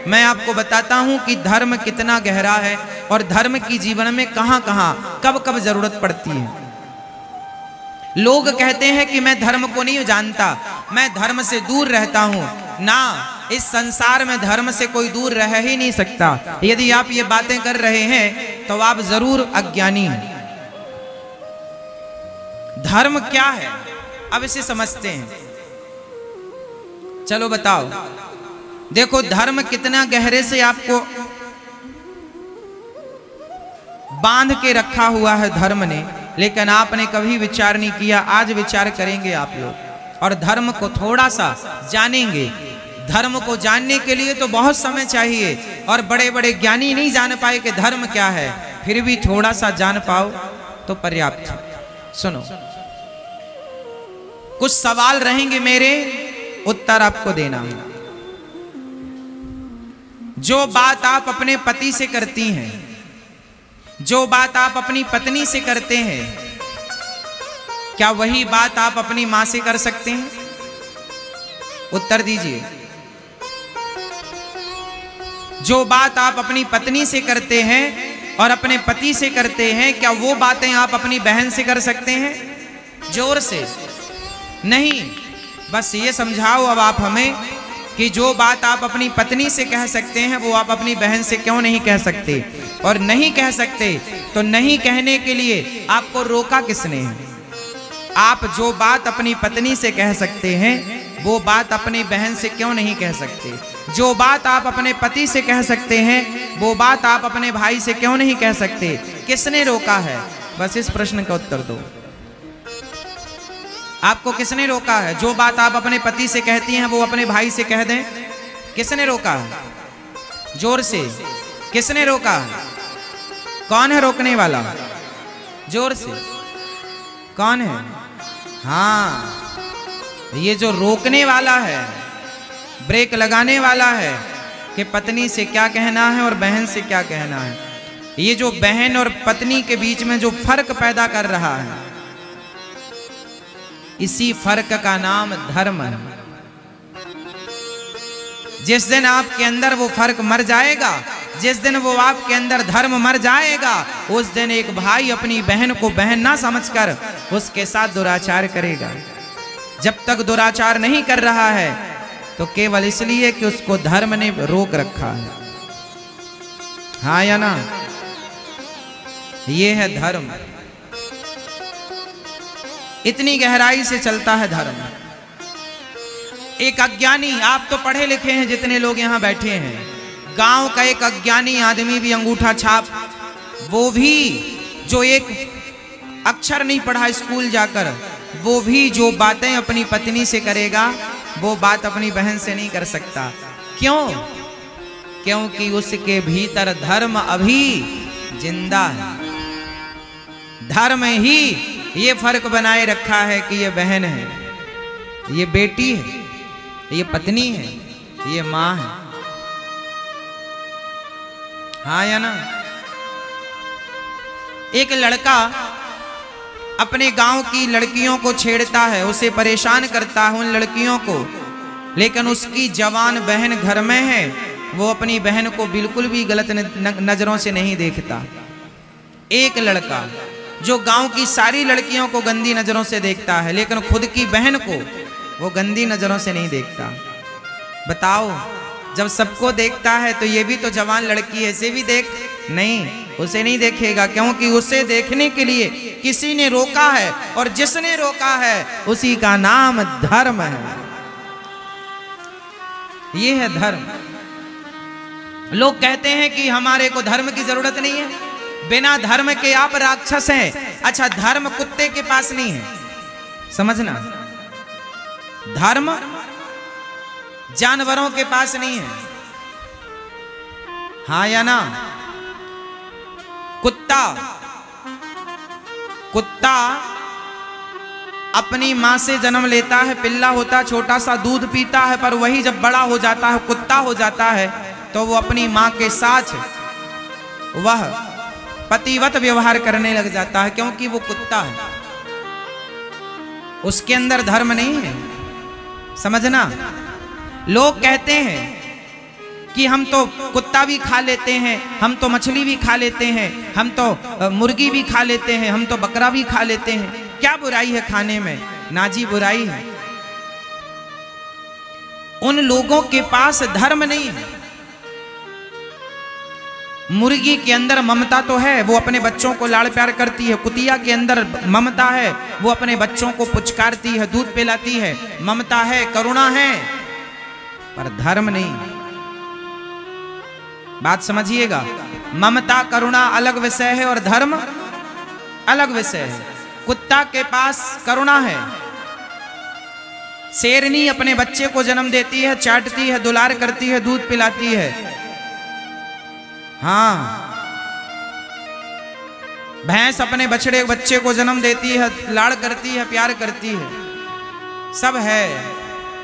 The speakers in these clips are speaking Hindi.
मैं आपको बताता हूं कि धर्म कितना गहरा है और धर्म की जीवन में कहां कहां कब कब जरूरत पड़ती है। लोग कहते हैं कि मैं धर्म को नहीं जानता, मैं धर्म से दूर रहता हूं। ना, इस संसार में धर्म से कोई दूर रह ही नहीं सकता। यदि आप ये बातें कर रहे हैं तो आप जरूर अज्ञानी हैं। धर्म क्या है, अब इसे समझते हैं। चलो बताओ, देखो धर्म कितना गहरे से आपको बांध के रखा हुआ है धर्म ने, लेकिन आपने कभी विचार नहीं किया। आज विचार करेंगे आप लोग और धर्म को थोड़ा सा जानेंगे। धर्म को जानने के लिए तो बहुत समय चाहिए और बड़े बड़े ज्ञानी नहीं जान पाए कि धर्म क्या है, फिर भी थोड़ा सा जान पाओ तो पर्याप्त। सुनो, कुछ सवाल रहेंगे मेरे, उत्तर आपको देना है। जो बात आप अपने पति से करती हैं, जो बात आप अपनी पत्नी से करते हैं, क्या वही बात आप अपनी मां से कर सकते हैं? उत्तर दीजिए। जो बात आप अपनी पत्नी से करते हैं और अपने पति से करते हैं, क्या वो बातें आप अपनी बहन से कर सकते हैं? जोर से नहीं। बस ये समझाओ अब आप हमें कि जो बात आप अपनी पत्नी से कह सकते हैं वो आप अपनी बहन से क्यों नहीं कह सकते? और नहीं कह सकते तो नहीं कहने के लिए आपको रोका किसने है? आप जो बात अपनी पत्नी से कह सकते हैं वो बात अपनी बहन से क्यों नहीं कह सकते? जो बात आप अपने पति से कह सकते हैं वो बात आप अपने भाई से क्यों नहीं कह सकते? किसने रोका है? बस इस प्रश्न का उत्तर दो। आपको किसने रोका है? जो बात आप अपने पति से कहती हैं वो अपने भाई से कह दें, किसने रोका है? जोर से, किसने रोका है? कौन है रोकने वाला? जोर से, कौन है? हाँ, ये जो रोकने वाला है, ब्रेक लगाने वाला है कि पत्नी से क्या कहना है और बहन से क्या कहना है। ये जो बहन और पत्नी के बीच में जो फर्क पैदा कर रहा है, इसी फर्क का नाम धर्म है। जिस दिन आपके अंदर वो फर्क मर जाएगा, जिस दिन वो आपके अंदर धर्म मर जाएगा, उस दिन एक भाई अपनी बहन को बहन ना समझकर उसके साथ दुराचार करेगा। जब तक दुराचार नहीं कर रहा है तो केवल इसलिए कि उसको धर्म ने रोक रखा है। हाँ या ना? ये है धर्म। इतनी गहराई से चलता है धर्म। एक अज्ञानी, आप तो पढ़े लिखे हैं जितने लोग यहाँ बैठे हैं, गांव का एक अज्ञानी आदमी भी अंगूठा छाप, वो भी जो एक अक्षर नहीं पढ़ा स्कूल जाकर, वो भी जो बातें अपनी पत्नी से करेगा वो बात अपनी बहन से नहीं कर सकता। क्यों? क्योंकि उसके भीतर धर्म अभी जिंदा है। धर्म ही ये फर्क बनाए रखा है कि ये बहन है, ये बेटी है, ये पत्नी है, ये मां है। हाँ या ना? एक लड़का अपने गांव की लड़कियों को छेड़ता है, उसे परेशान करता है उन लड़कियों को, लेकिन उसकी जवान बहन घर में है, वो अपनी बहन को बिल्कुल भी गलत नजरों से नहीं देखता। एक लड़का जो गांव की सारी लड़कियों को गंदी नजरों से देखता है, लेकिन खुद की बहन को वो गंदी नजरों से नहीं देखता। बताओ, जब सबको देखता है तो ये भी तो जवान लड़की है, इसे भी देख। नहीं, उसे नहीं देखेगा, क्योंकि उसे देखने के लिए किसी ने रोका है, और जिसने रोका है उसी का नाम धर्म है। ये है धर्म। लोग कहते हैं कि हमारे को धर्म की जरूरत नहीं है, बिना धर्म के आप राक्षस हैं। अच्छा, धर्म कुत्ते के पास नहीं है, समझना। धर्म जानवरों के पास नहीं है। हाँ या ना? कुत्ता अपनी मां से जन्म लेता है, पिल्ला होता, छोटा सा दूध पीता है, पर वही जब बड़ा हो जाता है, कुत्ता हो जाता है, तो वो अपनी मां के साथ वह पतिवत व्यवहार करने लग जाता है, क्योंकि वो कुत्ता है, उसके अंदर धर्म नहीं है। समझना। लोग कहते हैं कि हम तो कुत्ता भी खा लेते हैं, हम तो मछली भी खा लेते हैं, हम तो मुर्गी भी खा लेते हैं, हम तो बकरा भी खा लेते हैं, क्या बुराई है खाने में? ना जी, बुराई है। उन लोगों के पास धर्म नहीं है। मुर्गी के अंदर ममता तो है, वो अपने बच्चों को लाड़ प्यार करती है। कुतिया के अंदर ममता है, वो अपने बच्चों को पुचकारती है, दूध पिलाती है, ममता है, करुणा है, पर धर्म नहीं। बात समझिएगा, ममता करुणा अलग विषय है और धर्म अलग विषय है। कुत्ता के पास करुणा है, शेरनी अपने बच्चे को जन्म देती है, चाटती है, दुलार करती है, दूध पिलाती है। हाँ, भैंस अपने बछड़े बच्चे को जन्म देती है, लाड़ करती है, प्यार करती है, सब है,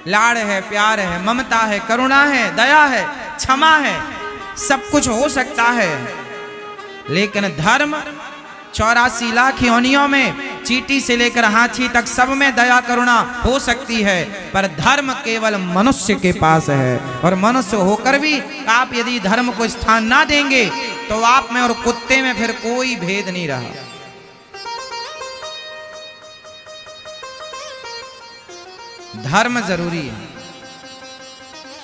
लाड़ है, प्यार है, ममता है, करुणा है, दया है, क्षमा है, सब कुछ हो सकता है। लेकिन धर्म 84 लाख योनियों में चींटी से लेकर हाथी तक सब में दया करुणा हो सकती है, पर धर्म केवल मनुष्य के पास है। और मनुष्य होकर भी आप यदि धर्म को स्थान ना देंगे तो आप में और कुत्ते में फिर कोई भेद नहीं रहा। धर्म जरूरी है।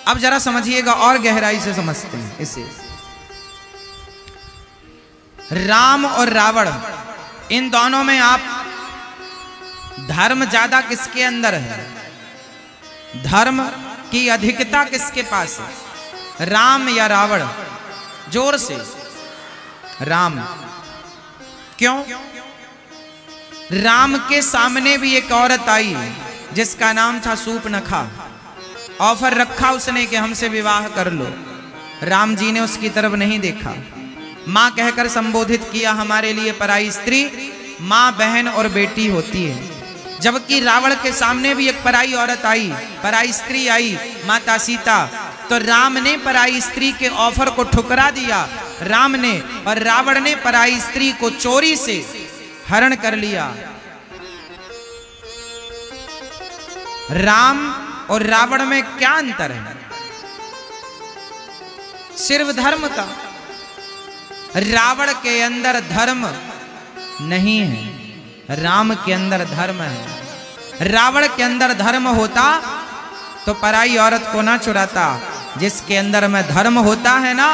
अब जरा समझिएगा और गहराई से समझते हैं इसे। राम और रावण, इन दोनों में आप धर्म ज्यादा किसके अंदर है? धर्म की अधिकता किसके पास है, राम या रावण? जोर से। राम। क्यों? राम के सामने भी एक औरत आई जिसका नाम था सूर्पनखा। ऑफर रखा उसने कि हमसे विवाह कर लो। राम जी ने उसकी तरफ नहीं देखा, मां कहकर संबोधित किया। हमारे लिए पराई स्त्री मां, बहन और बेटी होती है। जबकि रावण के सामने भी एक पराई औरत आई, पराई स्त्री आई, माता सीता। तो राम ने पराई स्त्री के ऑफर को ठुकरा दिया, राम ने, और रावण ने पराई स्त्री को चोरी से हरण कर लिया। राम और रावण में क्या अंतर है? सिर्फ धर्म का। रावण के अंदर धर्म नहीं है, राम के अंदर धर्म है। रावण के अंदर धर्म होता तो पराई औरत को ना चुराता। जिसके अंदर में धर्म होता है ना,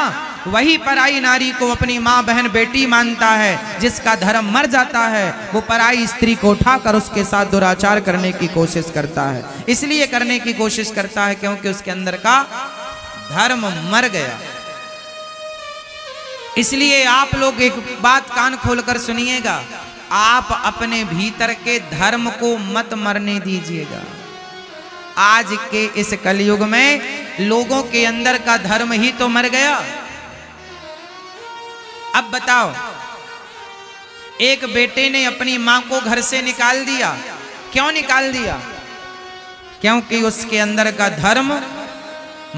वही पराई नारी को अपनी माँ, बहन, बेटी मानता है। जिसका धर्म मर जाता है वो पराई स्त्री को उठाकर उसके साथ दुराचार करने की कोशिश करता है। इसलिए करने की कोशिश करता है क्योंकि उसके अंदर का धर्म मर गया। इसलिए आप लोग एक बात कान खोलकर सुनिएगा, आप अपने भीतर के धर्म को मत मरने दीजिएगा। आज के इस कलयुग में लोगों के अंदर का धर्म ही तो मर गया। अब बताओ, एक बेटे ने अपनी मां को घर से निकाल दिया। क्यों निकाल दिया? क्योंकि उसके अंदर का धर्म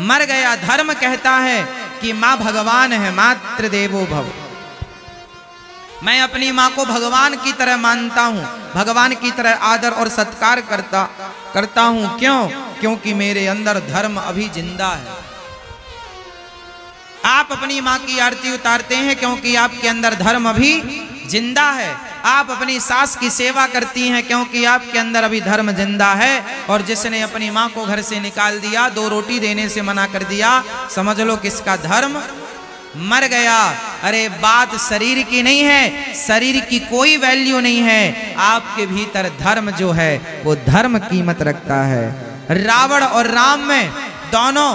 मर गया। धर्म कहता है कि मां भगवान है, मातृ देवो भव। मैं अपनी मां को भगवान की तरह मानता हूं, भगवान की तरह आदर और सत्कार करता हूं। क्यों? क्योंकि मेरे अंदर धर्म अभी जिंदा है। आप अपनी मां की आरती उतारते हैं क्योंकि आपके अंदर धर्म अभी जिंदा है। आप अपनी सास की सेवा करती हैं क्योंकि आपके अंदर अभी धर्म जिंदा है। और जिसने अपनी मां को घर से निकाल दिया, 2 रोटी देने से मना कर दिया, समझ लो किसका धर्म मर गया। अरे बात शरीर की नहीं है, शरीर की कोई वैल्यू नहीं है। आपके भीतर धर्म जो है वो धर्म कीमत रखता है। रावण और राम में, दोनों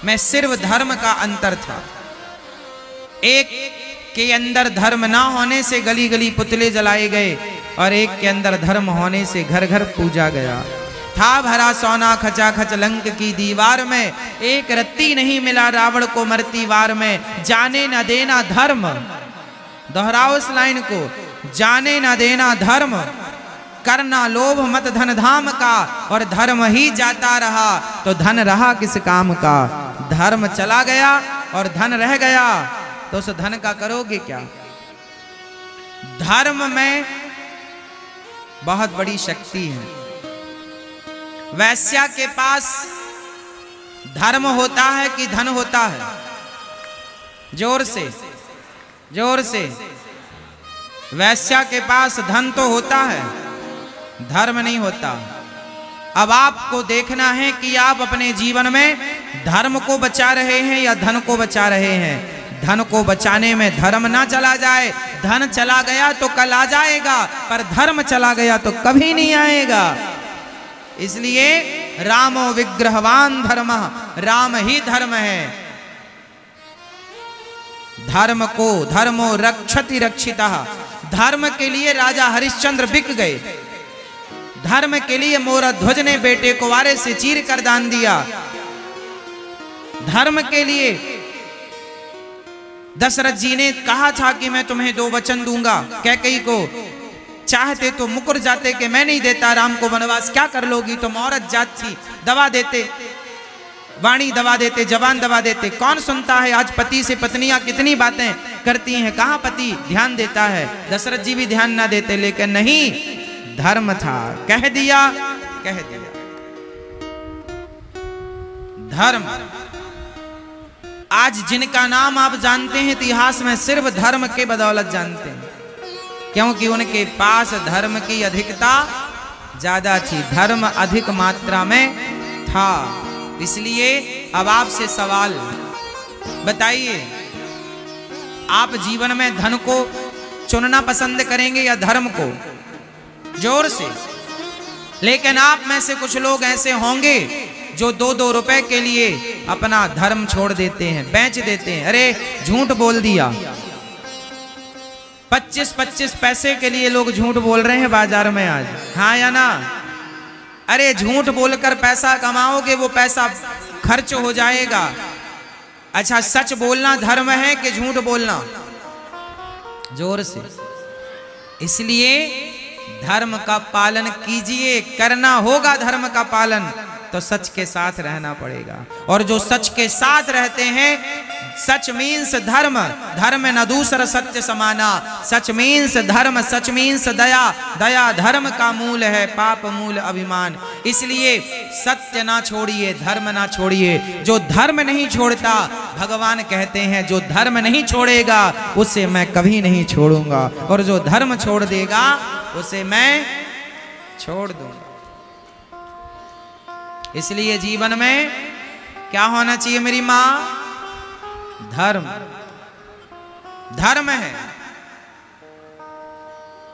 में सिर्फ धर्म का अंतर था। एक के अंदर धर्म ना होने से गली गली पुतले जलाए गए और एक के अंदर धर्म होने से घर घर पूजा गया। था भरा सोना खचाखच लंक की दीवार में, एक रत्ती नहीं मिला रावण को मरती वार में। जाने न देना धर्म, दोहराओ इस लाइन को, जाने न देना धर्म, करना लोभ मत धन धाम का। और धर्म ही जाता रहा तो धन रहा किस काम का। धर्म चला गया और धन रह गया तो उस धन का करोगे क्या? धर्म में बहुत बड़ी शक्ति है। वैश्या के पास धर्म होता है कि धन होता है? जोर से, जोर से। वैश्या के पास धन तो होता है, धर्म नहीं होता। अब आपको देखना है कि आप अपने जीवन में धर्म को बचा रहे हैं या धन को बचा रहे हैं। धन को बचाने में धर्म ना चला जाए। धन चला गया तो कल आ जाएगा, पर धर्म चला गया तो कभी नहीं आएगा। इसलिए रामो विग्रहवान धर्म, राम ही धर्म है। धर्म को धर्मो रक्षति रक्षितः। धर्म के लिए राजा हरिश्चंद्र बिक गए। धर्म के लिए मोरध्वज ने बेटे को वारे से चीर कर दान दिया। धर्म के लिए दशरथ जी ने कहा था कि मैं तुम्हें 2 वचन दूंगा कैकेयी को, चाहते तो मुकर जाते कि मैं नहीं देता राम को वनवास, क्या कर लोगी, तुम औरत जात थी, दबा देते, वाणी दबा देते, जबान दबा देते। कौन सुनता है? आज पति से पत्नियां कितनी बातें करती हैं, कहां पति ध्यान देता है? दशरथ जी भी ध्यान ना देते, लेकिन नहीं, धर्म था, कह दिया, कह दिया। धर्म। आज जिनका नाम आप जानते हैं इतिहास में, सिर्फ धर्म के बदौलत जानते हैं, क्योंकि उनके पास धर्म की अधिकता ज्यादा थी, धर्म अधिक मात्रा में था। इसलिए अब आपसे सवाल, बताइए, आप जीवन में धन को चुनना पसंद करेंगे या धर्म को? जोर से। लेकिन आप में से कुछ लोग ऐसे होंगे जो 2-2 रुपए के लिए अपना धर्म छोड़ देते हैं, बेच देते हैं। अरे झूठ बोल दिया, 25-25 पैसे के लिए लोग झूठ बोल रहे हैं बाजार में आज, हाँ या ना? अरे झूठ बोलकर पैसा कमाओगे, वो पैसा खर्च हो जाएगा। अच्छा, सच बोलना धर्म है कि झूठ बोलना? जोर से। इसलिए धर्म का पालन कीजिए, करना होगा धर्म का पालन, तो सच के साथ रहना पड़ेगा। और जो सच के साथ रहते हैं, सच मीन्स धर्म, धर्म न दूसरा सत्य समाना। सच मीन्स धर्म, सच मीन्स दया, दया धर्म का मूल है, पाप मूल अभिमान। इसलिए सत्य ना छोड़िए, धर्म ना छोड़िए। जो धर्म नहीं छोड़ता, भगवान कहते हैं जो धर्म नहीं छोड़ेगा उसे मैं कभी नहीं छोड़ूंगा, और जो धर्म छोड़ देगा उसे मैं छोड़ दूंगा। इसलिए जीवन में क्या होना चाहिए मेरी मां? धर्म। धर्म है।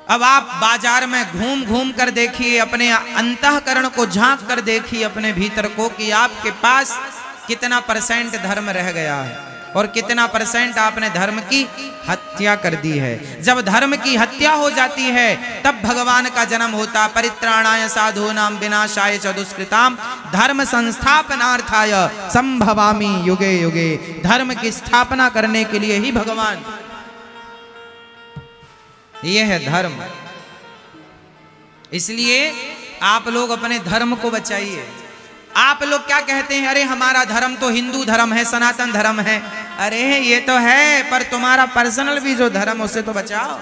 अब आप बाजार में घूम घूम कर देखिए, अपने अंतःकरण को झांक कर देखिए, अपने भीतर को, कि आपके पास कितना % धर्म रह गया है और कितना % आपने धर्म की हत्या कर दी है। जब धर्म की हत्या हो जाती है तब भगवान का जन्म होता। परित्राणाय साधूनां विनाशाय च दुष्कृतां धर्म संस्थापनार्थाय संभवामि युगे युगे। धर्म की स्थापना करने के लिए ही भगवान, ये है धर्म। इसलिए आप लोग अपने धर्म को बचाइए। आप लोग क्या कहते हैं? अरे हमारा धर्म तो हिंदू धर्म है, सनातन धर्म है। अरे ये तो है, पर तुम्हारा पर्सनल भी जो धर्म, उससे तो बचाओ।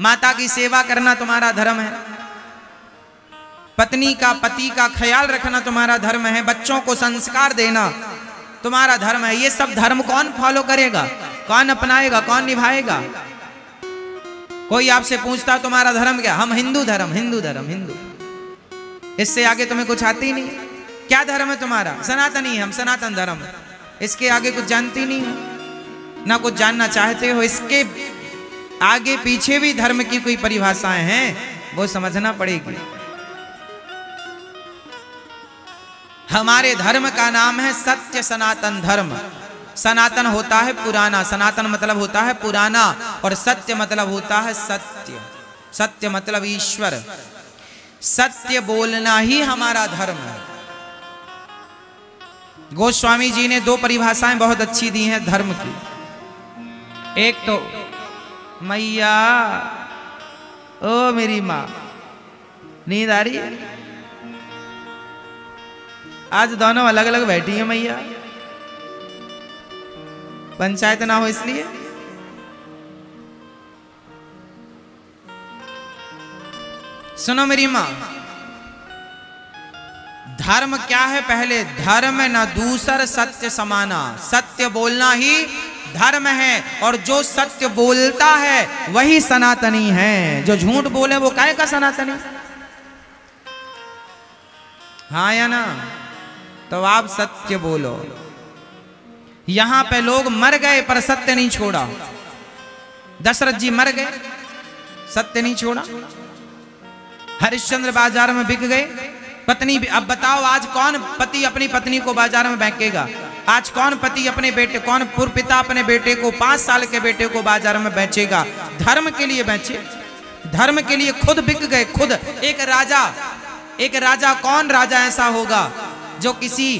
माता की सेवा करना तुम्हारा धर्म है, पत्नी का, पति का ख्याल रखना तुम्हारा धर्म है, बच्चों को संस्कार देना तुम्हारा धर्म है। ये सब धर्म कौन फॉलो करेगा, कौन अपनाएगा, कौन निभाएगा? कोई आपसे पूछता तुम्हारा धर्म क्या? हम हिंदू धर्म, हिंदू धर्म, हिंदू। इससे आगे तुम्हें कुछ आती नहीं। क्या धर्म है तुम्हारा? सनातनी, हम सनातन धर्म। इसके आगे कुछ जानती नहीं हो, ना कुछ जानना चाहते हो। इसके आगे पीछे भी धर्म की कोई परिभाषाएं हैं, वो समझना पड़ेगी। हमारे धर्म का नाम है सत्य सनातन धर्म। सनातन होता है पुराना, सनातन मतलब होता है पुराना, और सत्य मतलब होता है सत्य। सत्य मतलब ईश्वर। सत्य बोलना ही हमारा धर्म है। गोस्वामी जी ने 2 परिभाषाएं बहुत अच्छी दी हैं धर्म की। एक तो मैया, ओ मेरी माँ, नींद आ रही है? आज दोनों अलग अलग बैठी हैं मैया, पंचायत ना हो इसलिए। सुनो मेरी माँ, धर्म क्या है? पहले धर्म न दूसर सत्य समाना, सत्य बोलना ही धर्म है। और जो सत्य बोलता है वही सनातनी है। जो झूठ बोले वो काहे का सनातनी? हाँ या ना? तो आप सत्य बोलो। यहां पे लोग मर गए पर सत्य नहीं छोड़ा। दशरथ जी मर गए, सत्य नहीं छोड़ा। हरिश्चंद्र बाजार में बिक गए, पत्नी भी। अब बताओ आज कौन पति अपनी पत्नी को बाजार में बेचेगा? आज कौन पति अपने बेटे, कौन पूर्व पिता अपने बेटे को, 5 साल के बेटे को बाजार में बेचेगा? धर्म के लिए बेचे, धर्म के लिए खुद बिक गए। खुद एक राजा, कौन राजा ऐसा होगा जो किसी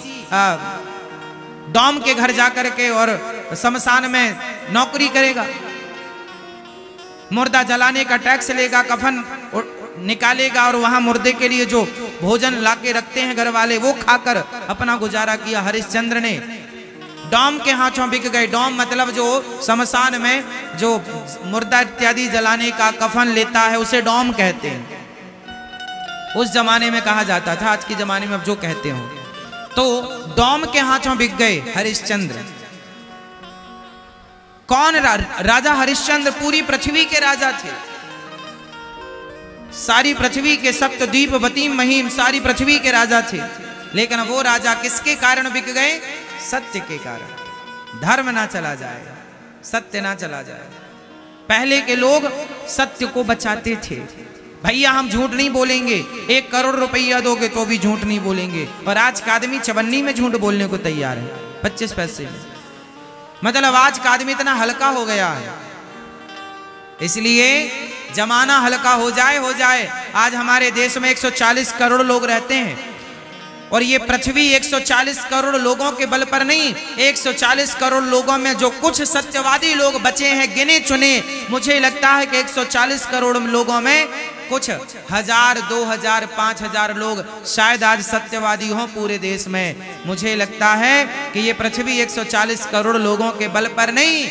डॉम के घर जाकर के और शमशान में नौकरी करेगा? मुर्दा जलाने का टैक्स लेगा, कफन निकालेगा और वहां मुर्दे के लिए जो भोजन लाके रखते हैं घर वाले, वो खाकर अपना गुजारा किया। हरिश्चंद्र ने डॉम के हाथों बिक गए। डॉम मतलब जो शमशान में जो मुर्दा इत्यादि जलाने का कफन लेता है उसे डॉम कहते हैं। उस जमाने में कहा जाता था, आज के जमाने में अब जो कहते हो। तो डॉम के हाथों बिक गए हरिश्चंद्र। कौन राजा? हरिश्चंद्र पूरी पृथ्वी के राजा थे। सारी पृथ्वी के सप्तद्वीप वतीम महीम सारी पृथ्वी के राजा थे। लेकिन वो राजा किसके कारण बिक गए? सत्य के कारण। धर्म ना चला जाए, सत्य ना चला जाए। पहले के लोग सत्य को बचाते थे। भैया हम झूठ नहीं बोलेंगे, 1 करोड़ रुपया दोगे तो भी झूठ नहीं बोलेंगे। और आज का आदमी चवन्नी में झूठ बोलने को तैयार है, 25 पैसे में। मतलब आज का आदमी इतना हल्का हो गया है। इसलिए जमाना हल्का हो जाए। आज हमारे देश में 140 करोड़ लोग रहते हैं और ये पृथ्वी 140 करोड़ लोगों के बल पर नहीं, 140 करोड़ लोगों में जो कुछ सत्यवादी लोग बचे हैं, गिने चुने, मुझे लगता है कि 140 करोड़ लोगों में कुछ 1000, 2000, 5000 लोग शायद आज सत्यवादी हों पूरे देश में। मुझे लगता है कि ये पृथ्वी 140 करोड़ लोगों के बल पर नहीं,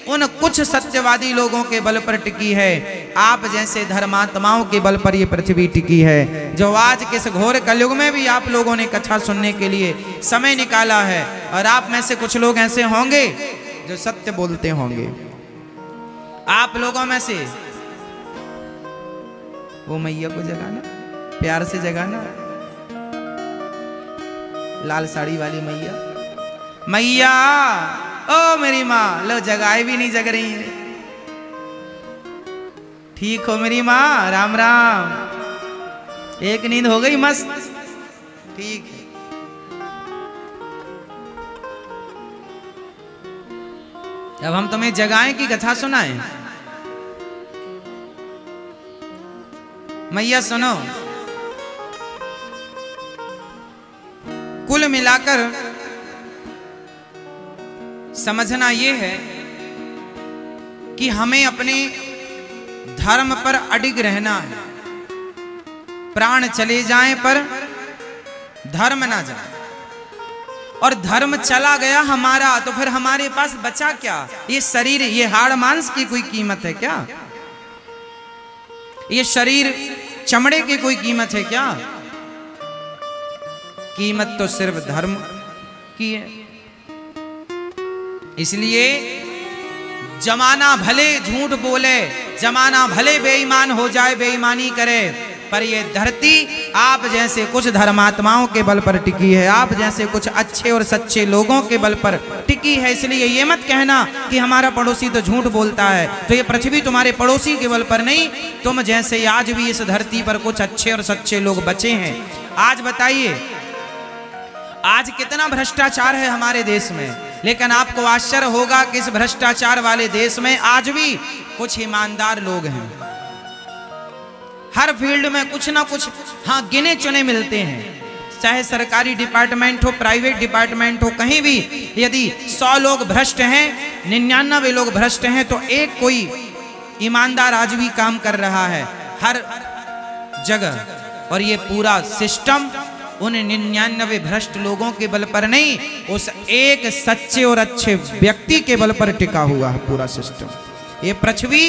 उन कुछ सत्यवादी लोगों के बल पर टिकी है। आप जैसे धर्मात्माओं के बल पर ये पृथ्वी टिकी है, जो आज के इस घोर कलयुग में भी आप लोगों ने कथा सुनने के लिए समय निकाला है। और आप में से कुछ लोग ऐसे होंगे जो सत्य बोलते होंगे। आप लोगों में से वो मैया को जगाना, प्यार से जगाना। लाल साड़ी वाली मैया, मैया ओ मेरी माँ, लो जगाए भी नहीं जग रही है। ठीक हो मेरी माँ? राम राम। एक नींद हो गई मस्त? ठीक है। अब हम तुम्हें जगाएं कि कथा सुनाएं? मैया सुनो, कुल मिलाकर समझना यह है कि हमें अपने धर्म पर अडिग रहना है। प्राण चले जाएं पर धर्म ना जाए। और धर्म चला गया हमारा तो फिर हमारे पास बचा क्या? ये शरीर, ये हाड़ मांस की कोई कीमत है क्या? ये शरीर चमड़े की कोई कीमत है क्या? कीमत तो सिर्फ धर्म की है। इसलिए जमाना भले झूठ बोले, जमाना भले बेईमान हो जाए, बेईमानी करे, पर ये धरती आप जैसे कुछ धर्मात्माओं के बल पर टिकी है, आप जैसे कुछ अच्छे और सच्चे लोगों के बल पर टिकी है। इसलिए ये मत कहना कि हमारा पड़ोसी तो झूठ बोलता है, तो ये पृथ्वी तुम्हारे पड़ोसी के बल पर नहीं, तुम जैसे आज भी इस धरती पर कुछ अच्छे और सच्चे लोग बचे हैं। आज बताइए, आज कितना भ्रष्टाचार है हमारे देश में, लेकिन आपको आश्चर्य होगा कि इस भ्रष्टाचार वाले देश में आज भी कुछ ईमानदार लोग हैं। हर फील्ड में कुछ ना कुछ हाँ गिने चुने मिलते हैं, चाहे सरकारी डिपार्टमेंट हो, प्राइवेट डिपार्टमेंट हो, कहीं भी यदि 100 लोग भ्रष्ट हैं, 99 लोग भ्रष्ट हैं, तो एक कोई ईमानदार आज भी काम कर रहा है हर जगह। और ये पूरा सिस्टम उन 99 भ्रष्ट लोगों के बल पर नहीं, उस एक सच्चे और अच्छे व्यक्ति के बल पर टिका हुआ है पूरा सिस्टम। ये पृथ्वी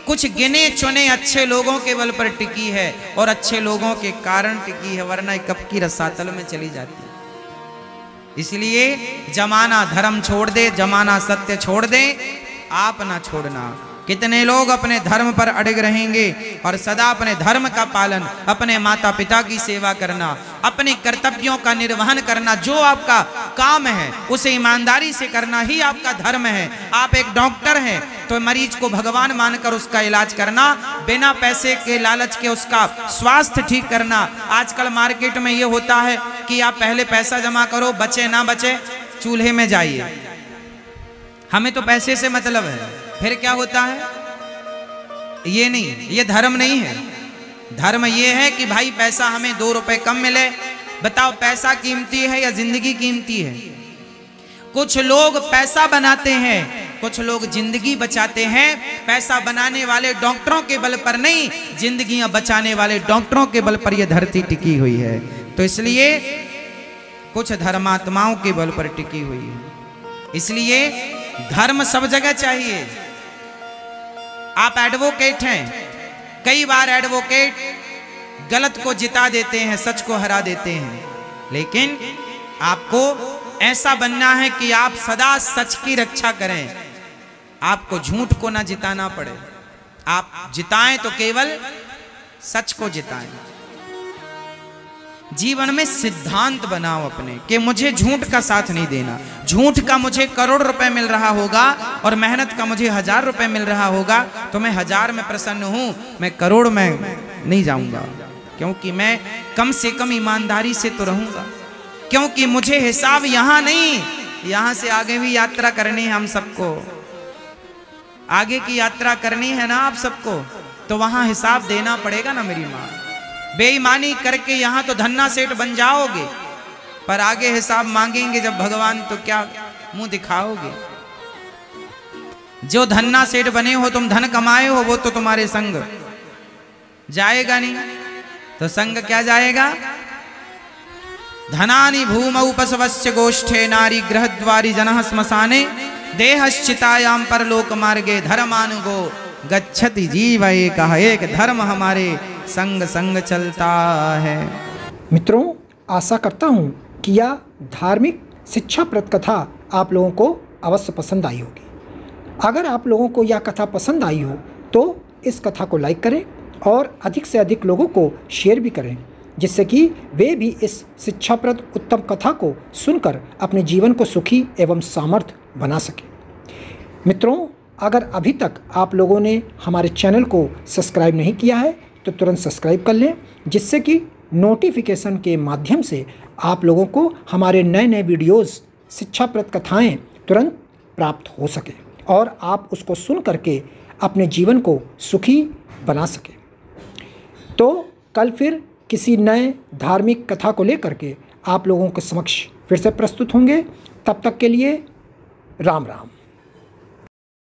कुछ गिने चुने अच्छे लोगों के बल पर टिकी है और अच्छे लोगों के कारण टिकी है, वरना कब की रसातल में चली जाती। इसलिए जमाना धर्म छोड़ दे, जमाना सत्य छोड़ दे, आप ना छोड़ना। कितने लोग अपने धर्म पर अड़िग रहेंगे और सदा अपने धर्म का पालन, अपने माता पिता की सेवा करना, अपने कर्तव्यों का निर्वहन करना, जो आपका काम है उसे ईमानदारी से करना ही आपका धर्म है। आप एक डॉक्टर हैं तो मरीज को भगवान मानकर उसका इलाज करना, बिना पैसे के लालच के उसका स्वास्थ्य ठीक करना। आजकल मार्केट में ये होता है कि आप पहले पैसा जमा करो, बचे ना बचे चूल्हे में जाइए, हमें तो पैसे से मतलब है। फिर क्या होता है? ये नहीं, ये धर्म नहीं है। धर्म ये है कि भाई पैसा हमें 2 रुपए कम मिले। बताओ पैसा कीमती है या जिंदगी कीमती है? कुछ लोग पैसा बनाते हैं, कुछ लोग जिंदगी बचाते हैं। पैसा बनाने वाले डॉक्टरों के बल पर नहीं, जिंदगियां बचाने वाले डॉक्टरों के बल पर यह धरती टिकी हुई है। तो इसलिए कुछ धर्मात्माओं के बल पर टिकी हुई है। इसलिए धर्म सब जगह चाहिए। आप एडवोकेट हैं, कई बार एडवोकेट गलत को जिता देते हैं, सच को हरा देते हैं, लेकिन आपको ऐसा बनना है कि आप सदा सच की रक्षा करें, आपको झूठ को ना जिताना पड़े। आप जिताएं तो केवल सच को जिताएं। जीवन में सिद्धांत बनाओ अपने कि मुझे झूठ का साथ नहीं देना। झूठ का मुझे करोड़ रुपए मिल रहा होगा और मेहनत का मुझे 1000 रुपए मिल रहा होगा तो मैं 1000 में प्रसन्न हूं, मैं करोड़ में नहीं जाऊंगा, क्योंकि मैं कम से कम ईमानदारी से तो रहूंगा। क्योंकि मुझे हिसाब यहां नहीं, यहां से आगे भी यात्रा करनी है। हम सबको आगे की यात्रा करनी है ना आप सबको, तो वहां हिसाब देना पड़ेगा ना मेरी मां। बेईमानी करके यहां तो धन्ना सेठ बन जाओगे, पर आगे हिसाब मांगेंगे जब भगवान तो क्या मुंह दिखाओगे? जो धन्ना सेठ बने हो, तुम धन कमाए हो, वो तो तुम्हारे संग जाएगा नहीं। तो संग क्या जाएगा? धनानि भूमौ पशवस्य गोष्ठे नारी गृहद्वारी जनः श्मशाने देहश्चितायाम परलोक मार्गे धर्मानुगो गच्छति जीव एकः। एक धर्म हमारे संग संग चलता है। मित्रों, आशा करता हूँ कि यह धार्मिक शिक्षाप्रद कथा आप लोगों को अवश्य पसंद आई होगी। अगर आप लोगों को यह कथा पसंद आई हो तो इस कथा को लाइक करें और अधिक से अधिक लोगों को शेयर भी करें, जिससे कि वे भी इस शिक्षाप्रद उत्तम कथा को सुनकर अपने जीवन को सुखी एवं सामर्थ्य बना सकें। मित्रों, अगर अभी तक आप लोगों ने हमारे चैनल को सब्सक्राइब नहीं किया है तो तुरंत सब्सक्राइब कर लें, जिससे कि नोटिफिकेशन के माध्यम से आप लोगों को हमारे नए नए वीडियोस, शिक्षाप्रद कथाएं तुरंत प्राप्त हो सके और आप उसको सुन करके अपने जीवन को सुखी बना सकें। तो कल फिर किसी नए धार्मिक कथा को लेकर के आप लोगों के समक्ष फिर से प्रस्तुत होंगे। तब तक के लिए राम राम।